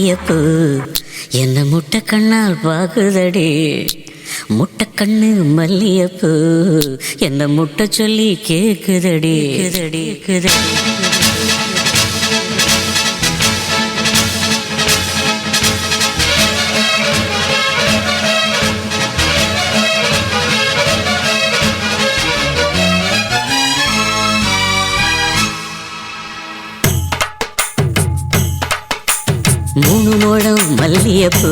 மல்லியப்பூ என்ன முட்டை கண்ணால் பாக்குதடி. முட்டை கண்ணு மல்லியப்பூ என்ன முட்டை சொல்லி கேக்குதடி. மூணு முழம் மல்லியப்பூ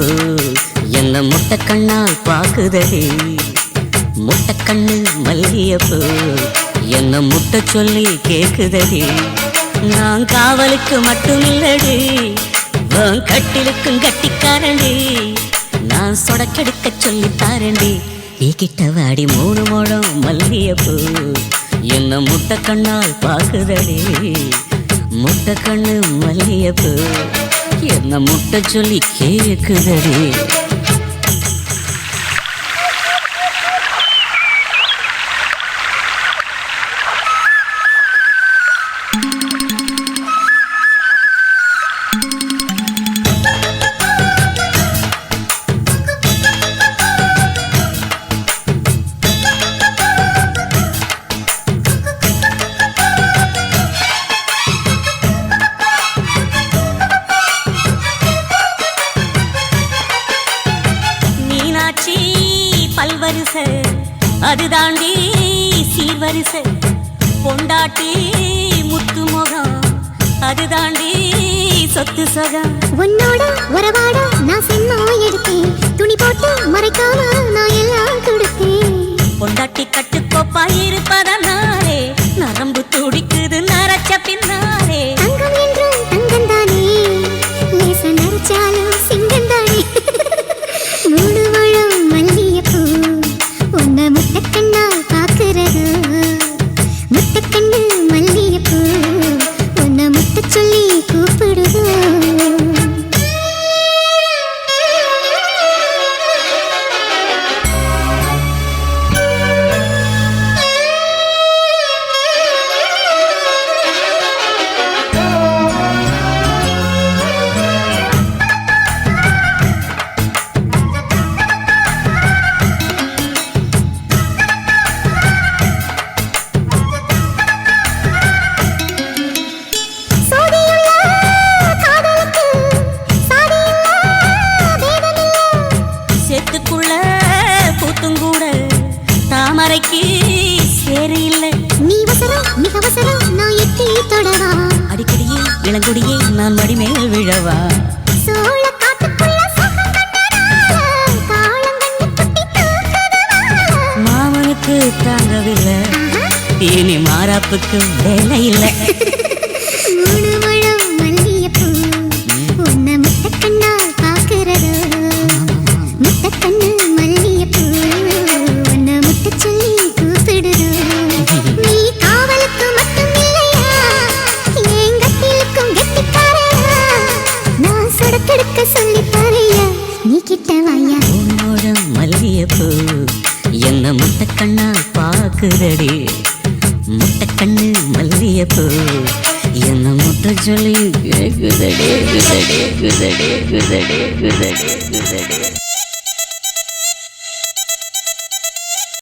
என்ன முட்டை கண்ணால் பாக்குதடி. முட்டை கண்ணு மல்லியப்பூ என்ன முட்டை சொல்லி கேக்குதடி. நான் காவலுக்கு மட்டும் இல்லடி, கட்டிலுக்கும் கட்டிக்காரண்டி. நான் சொடக்கெடுக்க சொல்லி தாரண்டி. நீ கிட்ட வாடி மூணு முழம் மல்லியப்பூ என்ன முட்டை கண்ணால் பாக்குதடி. முட்டை கண்ணு மல்லியப்பூ என்ன முட்டை சொல்லி கேக்குதடி. பல்வரிசை அது தாண்டி சீர்வரிசை. பொண்டாட்டி முத்து முகம் அது தாண்டி சொத்து சொகம். உன்னோட உறவாட நான் சென்மா எடுத்தேன், துணி போட்டு மறைக்காம நான் எல்லாம் கொடுத்தேன். பொண்டாட்டி கட்டுக்கோப்பா இருப்பதனாலே நரம்பு துடிக்குது நரச்ச பின்னாலே. தங்கம் என்றும் தங்கம் தானே, லேச நரைச்சாலும் சிங்கம் தானே. மூணு முழம் மல்லியப்பூ உன்னை முட்டை கண்ணால் பாக்குறது. முட்டை கண்ணு மல்லியப்பூ உன்னை முட்டை சொல்லி கூப்பிடுது. தாமரைக்கு சேரு இல்லை. நீ வசரம் மிக வசரம் நான் எட்டி தொடவா. அடிக்கடியே இளங்குடியே நான் மடிமேல் விழவா. சோழ காட்டுக்குள்ள சுகம் கண்டதால காலம் கண்டு குட்டி தூக்குதவா. மாமனுக்கு தாங்கவில்லை, இனி மாறாப்புக்கு வேலை இல்லை. மூணு முழம் மல்லியப்பூ உன்னை முட்டை கண்ணால் பாக்குறது. முட்டை கண்ணு மல்லியப்பூ உன்னை முட்டை சொல்லி கூப்பிடுது. நீ காவலுக்கு மட்டும் இல்லையா, என் கட்டிலுக்கும் கெட்டிக்காரையா. நான் சொடக்கெடுக்க சொல்லி பாரையா, நீ கிட்ட வாயா. உன்னோட மல்லியப்பூ என்ன முட்டை கண்ணால் பாக்குதடி. முட்டை கண்ணு மல்லியப்பூ என்ன முட்டை சொல்லி கேக்குதடி. குதடி குதடி குதடி குதடி குதடி.